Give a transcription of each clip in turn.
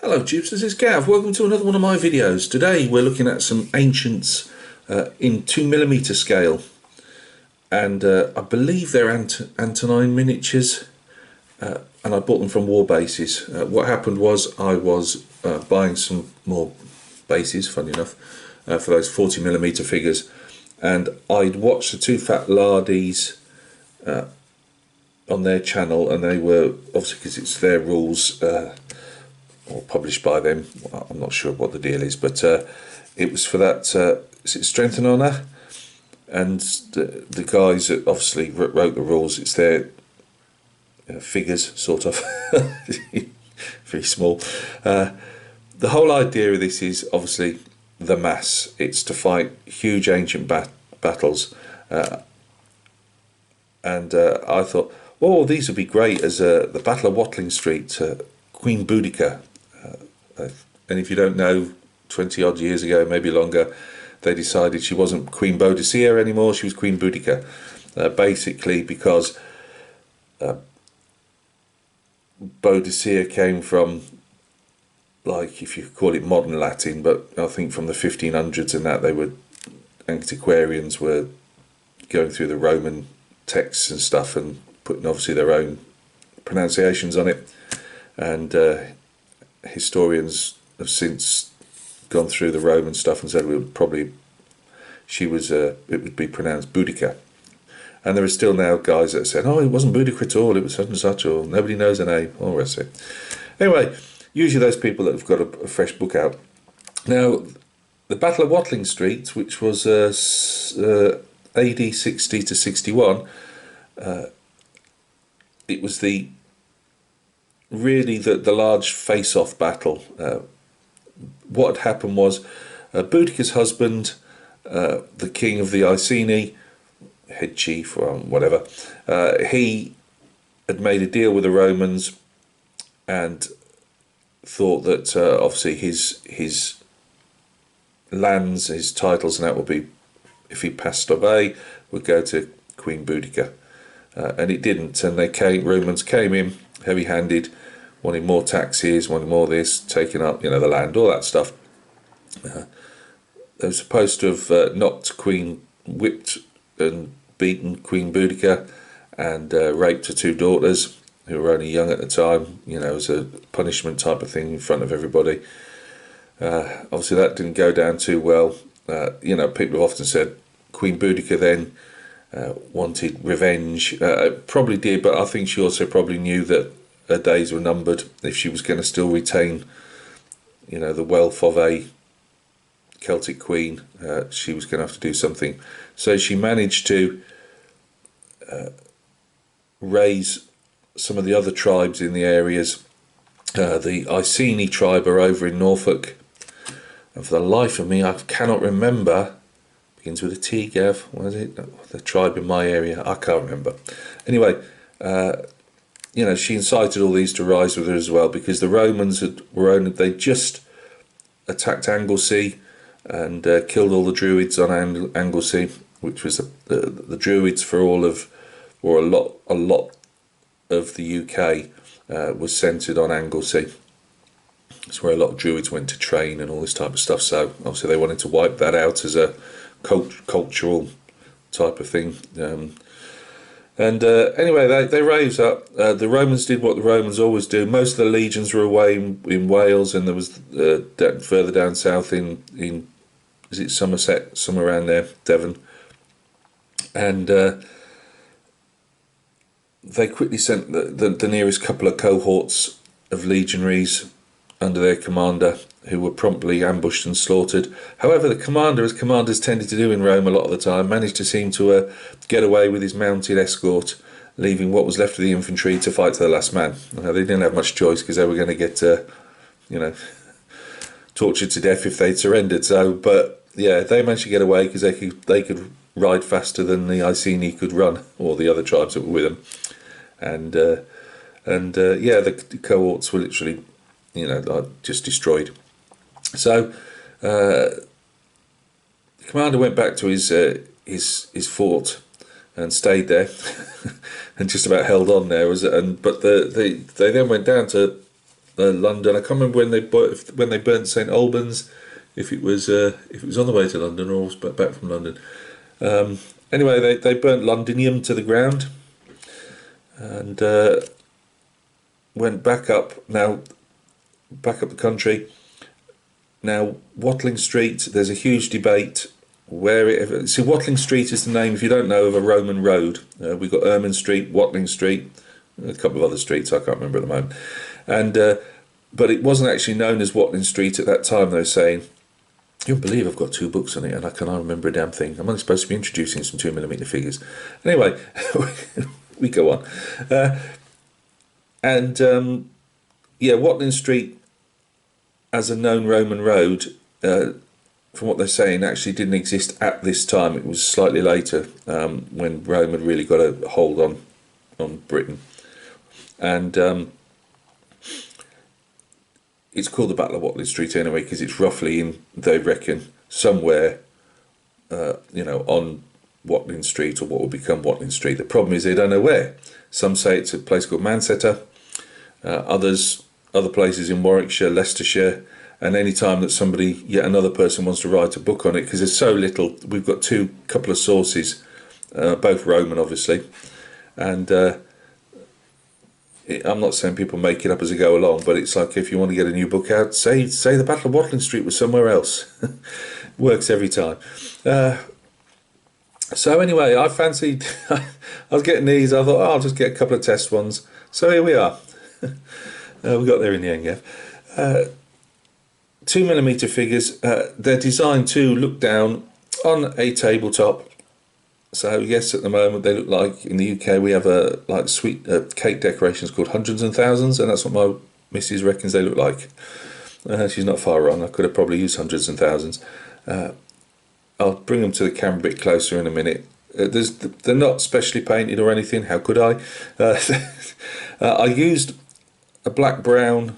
Hello Tubes, this is Gav. Welcome to another one of my videos. Today we're looking at some ancients in 2mm scale, and I believe they're Antonine miniatures, and I bought them from War Bases. What happened was I was buying some more bases, funny enough, for those 40mm figures, and I'd watched the Two Fat Lardies on their channel, and they were, obviously because it's their rules, or published by them. I'm not sure what the deal is, but it was for that, is it Strength and Honour? And the guys that obviously wrote the rules, it's their figures, sort of, very small. The whole idea of this is obviously the mass. It's to fight huge ancient battles. And I thought, oh, these would be great as the Battle of Watling Street, Queen Boudica. And if you don't know, 20 odd years ago, maybe longer, they decided she wasn't Queen Boudica anymore, she was Queen Boudica. Basically because Boudica came from, like, if you call it modern Latin, but I think from the 1500s and that, they were, antiquarians were going through the Roman texts and stuff and putting obviously their own pronunciations on it, and historians have since gone through the Roman stuff and said it would be pronounced Boudica. And there are still now guys that said, oh, it wasn't Boudica at all, it was such and such, or nobody knows her name, all the rest of it. Anyway, usually those people that have got a fresh book out. Now, the Battle of Watling Street, which was AD 60 to 61, it was really the large face-off battle. What had happened was Boudica's husband, the king of the Iceni, head chief or whatever, he had made a deal with the Romans and thought that obviously his lands, his titles and that would be, if he passed away, would go to Queen Boudica. And it didn't, and Romans came in heavy-handed, wanting more taxes, wanting more this, taking up, the land, all that stuff. They were supposed to have whipped and beaten Queen Boudica, and raped her two daughters, who were only young at the time, as a punishment type of thing in front of everybody. Obviously that didn't go down too well. People have often said Queen Boudica then wanted revenge. Probably did, but I think she also probably knew that her days were numbered if she was going to still retain, the wealth of a Celtic queen. She was going to have to do something. So she managed to raise some of the other tribes in the areas. The Iceni tribe are over in Norfolk, and for the life of me I cannot remember, begins with a T, Gav, what is it, the tribe in my area, I can't remember. Anyway, she incited all these to rise with her as well, because the Romans they just attacked Anglesey and killed all the Druids on Anglesey, which was the Druids for a lot of the UK was centred on Anglesey. It's where a lot of Druids went to train and all this type of stuff. So obviously they wanted to wipe that out as a cultural type of thing. Anyway, they rose up. The Romans did what the Romans always do. Most of the legions were away in Wales, and there was further down south in is it Somerset, somewhere around there, Devon. And they quickly sent the nearest couple of cohorts of legionaries under their commander, who were promptly ambushed and slaughtered. However, the commander, as commanders tended to do in Rome a lot of the time, managed to seem to get away with his mounted escort, leaving what was left of the infantry to fight to the last man. They didn't have much choice, because they were going to get, tortured to death if they'd surrendered. So, but yeah, they managed to get away because they could ride faster than the Iceni could run, or the other tribes that were with them. And the cohorts were literally, just destroyed. So the commander went back to his fort and stayed there, and just about held on there. But they then went down to London. I can't remember when they burnt St Albans, if it was on the way to London or back from London. Anyway, they burnt Londinium to the ground, and went back up the country. Now, Watling Street, there's a huge debate where it... See, Watling Street is the name, if you don't know, of a Roman road. We've got Ermine Street, Watling Street, a couple of other streets I can't remember at the moment. And but it wasn't actually known as Watling Street at that time, they were saying. You'll believe I've got 2 books on it and I cannot remember a damn thing. I'm only supposed to be introducing some 2mm figures. Anyway, we go on. Yeah, Watling Street, as a known Roman road, from what they're saying, actually didn't exist at this time. It was slightly later, when Rome had really got a hold on Britain. And it's called the Battle of Watling Street anyway, because it's roughly in, they reckon, somewhere, on Watling Street, or what will become Watling Street. The problem is they don't know where. Some say it's a place called Manchester, other places in Warwickshire, Leicestershire, and any time that yet another person wants to write a book on it, because there's so little, we've got couple of sources, both Roman obviously, and I'm not saying people make it up as they go along, but it's like if you want to get a new book out, say the Battle of Watling Street was somewhere else. Works every time. So anyway, I fancied, I was getting these, I thought, I'll just get a couple of test ones. So here we are. We got there in the end, yeah. 2mm figures, they're designed to look down on a tabletop. So yes, at the moment they look like, in the UK we have like sweet cake decorations called hundreds and thousands, and that's what my missus reckons they look like. She's not far wrong. I could have probably used hundreds and thousands. I'll bring them to the camera a bit closer in a minute. They're not specially painted or anything. How could I? I used a black-brown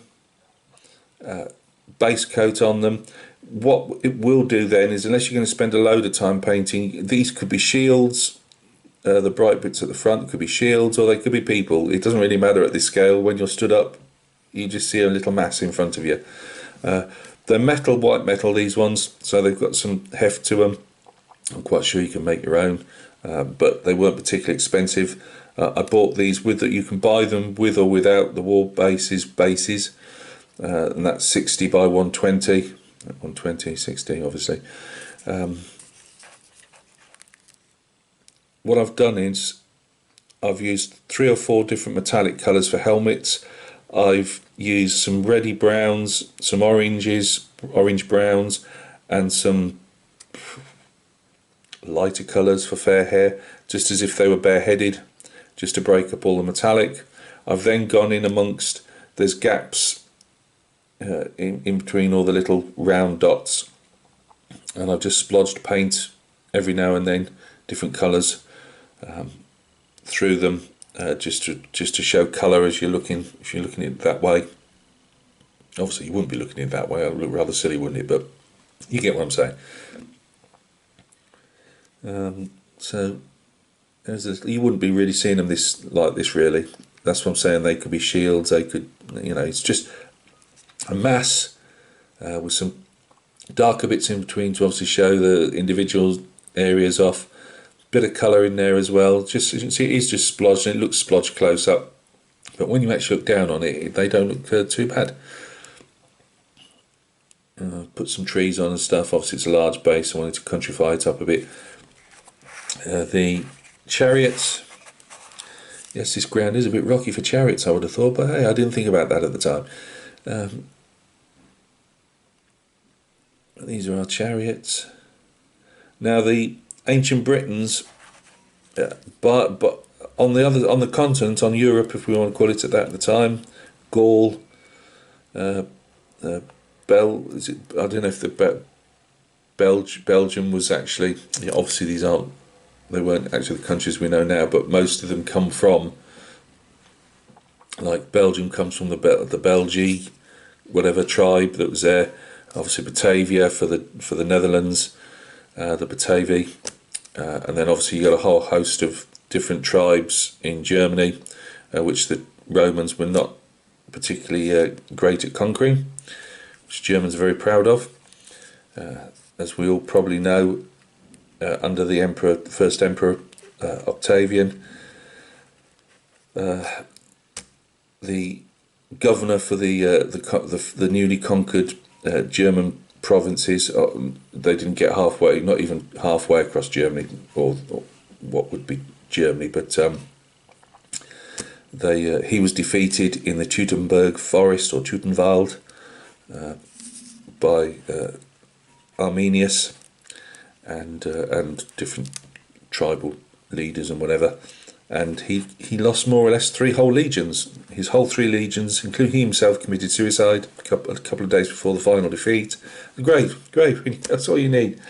base coat on them. What it will do then is, unless you're going to spend a load of time painting, these could be shields. The bright bits at the front could be shields, or they could be people. It doesn't really matter at this scale. When you're stood up, you just see a little mass in front of you. They're metal, white metal, these ones, so they've got some heft to them. I'm quite sure you can make your own, but they weren't particularly expensive. I bought these with that. You can buy them with or without the wall bases, and that's 60 by 120. 120, 60 obviously. What I've done is I've used 3 or 4 different metallic colours for helmets. I've used some reddy browns, some oranges, orange browns, and some lighter colours for fair hair, just as if they were bareheaded, just to break up all the metallic. I've then gone in amongst, there's gaps in between all the little round dots, and I've just splodged paint every now and then, different colours through them, just to show colour as you're looking. If you're looking at it that way, obviously you wouldn't be looking at it that way. It would look rather silly, wouldn't it? But you get what I'm saying. So you wouldn't be really seeing them like this really. That's what I'm saying. They could be shields. They could, it's just a mass with some darker bits in between to obviously show the individual areas off. Bit of colour in there as well. Just, as you can see, it is just splodged, and it looks splodged close up. But when you actually look down on it, they don't look too bad. Put some trees on and stuff. Obviously, it's a large base. I wanted to countrify it up a bit. The chariots. Yes, this ground is a bit rocky for chariots, I would have thought, but hey, I didn't think about that at the time. These are our chariots. Now the Ancient Britons, but on the continent, on Europe, if we want to call it that at the time, Gaul, I don't know if the Belgium was actually, obviously they weren't actually the countries we know now, but most of them come from, like Belgium comes from the Belgi, whatever tribe that was there. Obviously Batavia for the Netherlands, the Batavi, and then obviously you got a whole host of different tribes in Germany, which the Romans were not particularly great at conquering, which Germans are very proud of. As we all probably know, under the first emperor Octavian, the governor for the newly conquered German provinces, they didn't get halfway, not even halfway across Germany, or what would be Germany, but he was defeated in the Teutoburg forest, or Teutenwald, by Arminius and different tribal leaders and whatever, and he lost more or less 3 whole legions. His whole 3 legions, including he himself, committed suicide a couple of days before the final defeat. Great, that's all you need.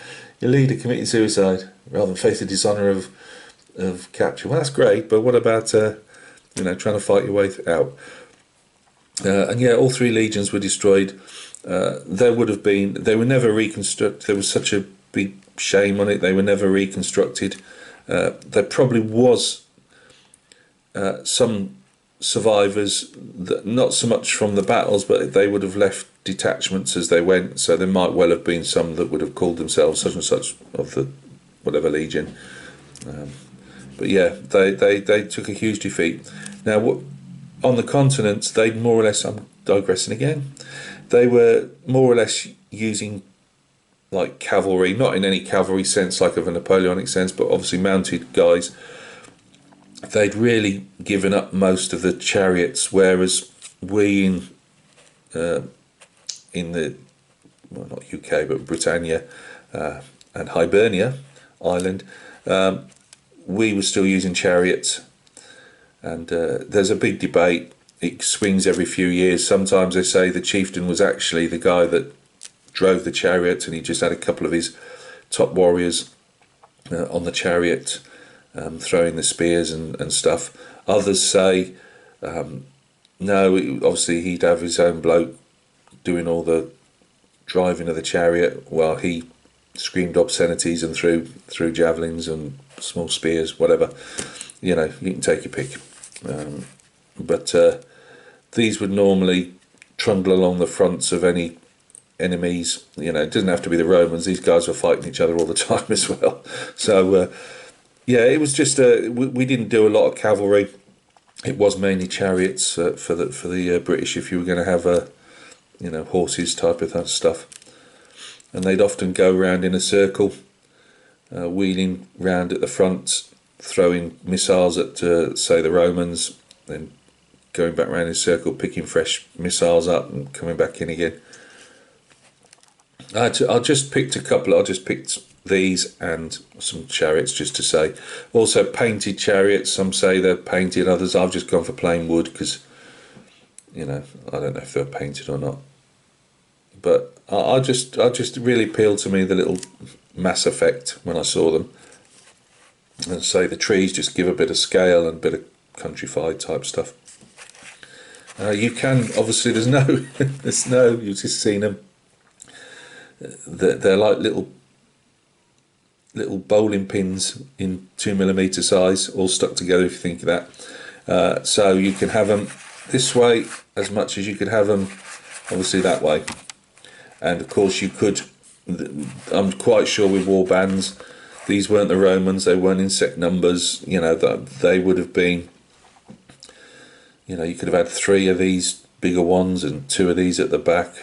Your leader committing suicide rather than face the dishonour of capture. Well, that's great, but what about trying to fight your way out? And yeah, all 3 legions were destroyed. They were never reconstructed. There was such a big shame on it. They were never reconstructed. There probably was some survivors, that, not so much from the battles, but they would have left detachments as they went. So there might well have been some that would have called themselves such and such of the whatever legion. But yeah, they took a huge defeat. Now, on the continents, they more or less, I'm digressing again, they were more or less using like cavalry, not in any cavalry sense like of a Napoleonic sense, but obviously mounted guys. They'd really given up most of the chariots, whereas we in the, well, not UK, but Britannia and Hibernia Island, we were still using chariots. And there's a big debate. It swings every few years. Sometimes they say the chieftain was actually the guy that drove the chariot, and he just had a couple of his top warriors on the chariot, throwing the spears and stuff. Others say no, obviously he'd have his own bloke doing all the driving of the chariot while he screamed obscenities and threw javelins and small spears, whatever. You can take your pick. But these would normally trundle along the fronts of any enemies. It doesn't have to be the Romans. These guys were fighting each other all the time as well. So yeah, it was just we didn't do a lot of cavalry. It was mainly chariots for the British, if you were going to have horses type of stuff. And they'd often go round in a circle, wheeling round at the front, throwing missiles at say the Romans, then going back round in a circle, picking fresh missiles up and coming back in again. I just picked a couple. I just picked these and some chariots just to say. Also painted chariots. Some say they're painted, others I've just gone for plain wood because I don't know if they're painted or not. But I just really appealed to me the little mass effect when I saw them. And say the trees just give a bit of scale and a bit of countrified type stuff. You can obviously there's no you've just seen them. They're like little bowling pins in 2mm size, all stuck together if you think of that. So you can have them this way as much as you could have them obviously that way. And of course you could, I'm quite sure with war bands, these weren't the Romans, they weren't in set numbers, they would have been, you could have had 3 of these bigger ones and 2 of these at the back.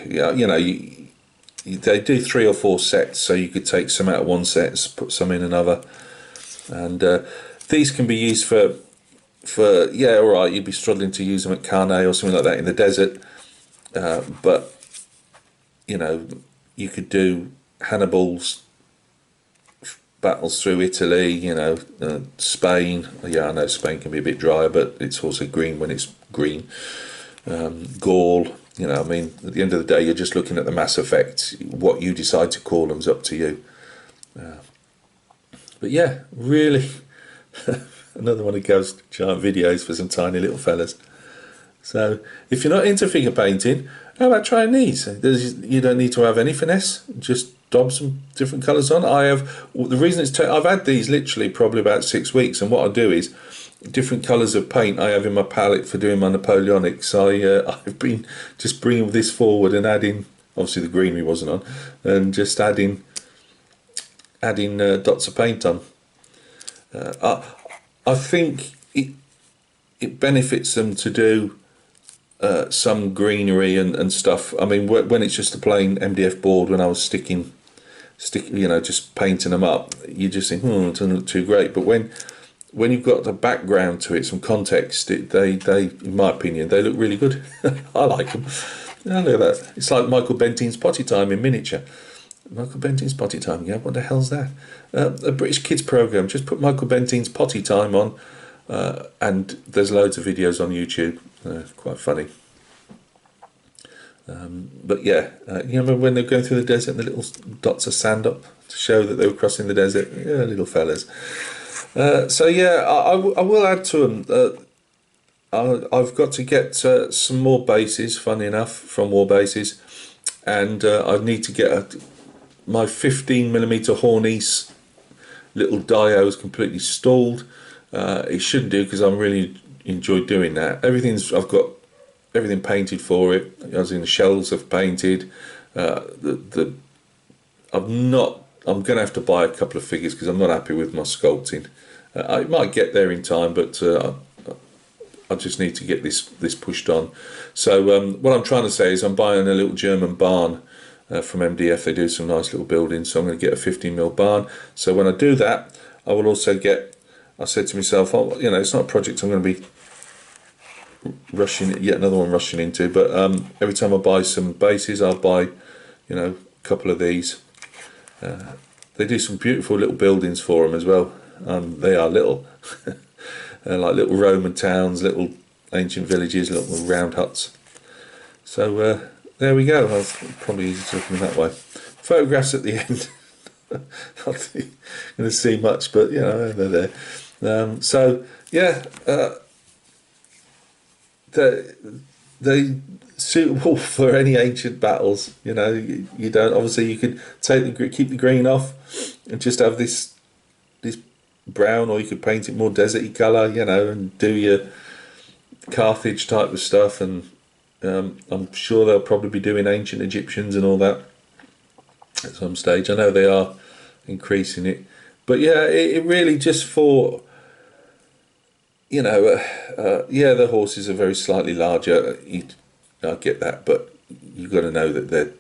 They do 3 or 4 sets, so you could take some out of one set, put some in another. And these can be used for yeah, all right, you'd be struggling to use them at Carnet or something like that in the desert. But, you could do Hannibal's battles through Italy, Spain. Yeah, I know Spain can be a bit drier, but it's also green when it's green. Gaul, at the end of the day, you're just looking at the mass effect. What you decide to call them's up to you. But yeah, really, another one of Ghost giant videos for some tiny little fellas. So if you're not into figure painting, how about trying these? You don't need to have any finesse. Just daub some different colours on. The reason I've had these literally probably about 6 weeks, and what I do is different colours of paint I have in my palette for doing my Napoleonics. I've been just bringing this forward and adding, obviously the greenery wasn't on, and just adding dots of paint on. I think it benefits them to do some greenery and stuff. I mean, when it's just a plain MDF board, when I was just painting them up, you just think, it doesn't look too great. But when you've got the background to it, some context, they in my opinion, they look really good. I like them. Oh, look at that. It's like Michael Bentine's Potty Time in miniature. Michael Bentine's Potty Time, yeah, what the hell's that? A British kids programme. Just put Michael Bentine's Potty Time on, and there's loads of videos on YouTube. Quite funny. But yeah, you remember when they were going through the desert and the little dots of sand up to show that they were crossing the desert? Yeah, little fellas. So yeah, I will add to them. I've got to get some more bases, funny enough, from War Bases, and I need to get my 15mm Hornice little dio is completely stalled. It shouldn't do, because I'm really enjoy doing that. I've got everything painted for it, as in the shells have painted. I'm going to have to buy a couple of figures because I'm not happy with my sculpting. I might get there in time, but I just need to get this pushed on. So what I'm trying to say is I'm buying a little German barn from MDF. They do some nice little buildings, so I'm going to get a 15mm barn. So when I do that, I will also get, I said to myself, it's not a project I'm going to be yet another one rushing into, but every time I buy some bases, I'll buy a couple of these. They do some beautiful little buildings for them as well. They are little like little Roman towns, little ancient villages, little round huts. So there we go. I was probably easy to look at them that way. Photographs at the end. Not going to see much, but they're there. So yeah, they suitable for any ancient battles. You don't, obviously you could keep the green off and just have this brown, or you could paint it more deserty colour, and do your Carthage type of stuff. And I'm sure they'll probably be doing ancient Egyptians and all that at some stage. I know they are increasing it, but yeah, it really just for the horses are very slightly larger. I get that, but you've got to know that they're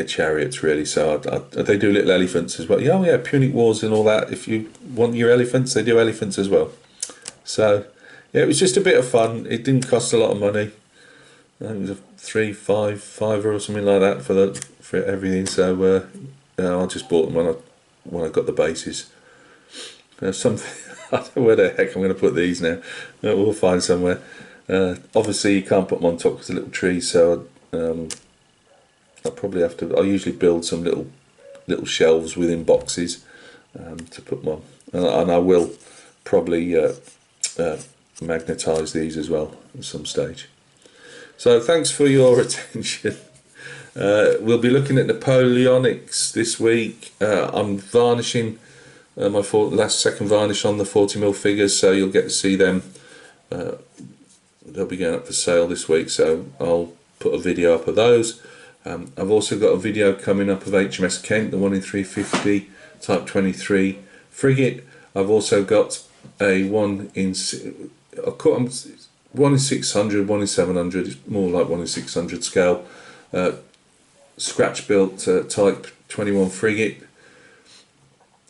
chariots, really. So they do little elephants as well. Yeah, Punic Wars and all that. If you want your elephants, they do elephants as well. So yeah, it was just a bit of fun. It didn't cost a lot of money. I think it was a $5 or something like that for everything. So I just bought them when I got the bases. Something. I don't know where the heck I'm going to put these now. We'll find somewhere. Obviously you can't put them on top because they're little trees, so I'll probably have to. I usually build some little shelves within boxes to put them on, and I will probably magnetise these as well at some stage. So thanks for your attention. We'll be looking at Napoleonics this week. I'm varnishing my second varnish on the 40mm figures, so you'll get to see them. They'll be going up for sale this week, so I'll put a video up of those. I've also got a video coming up of HMS Kent, the 1 in 350 Type 23 frigate. I've also got a 1 in 600, 1 in 700, it's more like 1 in 600 scale, scratch built Type 21 frigate.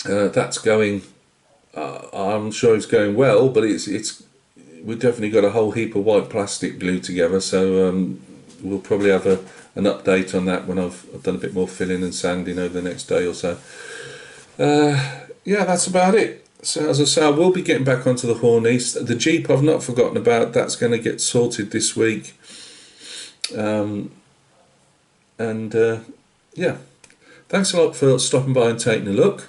That's going, I'm sure it's going well, but we've definitely got a whole heap of white plastic glued together, so we'll probably have an update on that when I've done a bit more filling and sanding over the next day or so. Yeah, that's about it. So as I say, I will be getting back onto the Hornice. The Jeep I've not forgotten about. That's going to get sorted this week. Yeah, thanks a lot for stopping by and taking a look.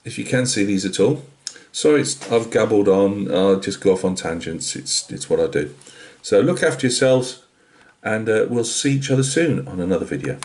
If you can see these at all. Sorry, I've gabbled on. I'll just go off on tangents. It's what I do. So look after yourselves, and we'll see each other soon on another video.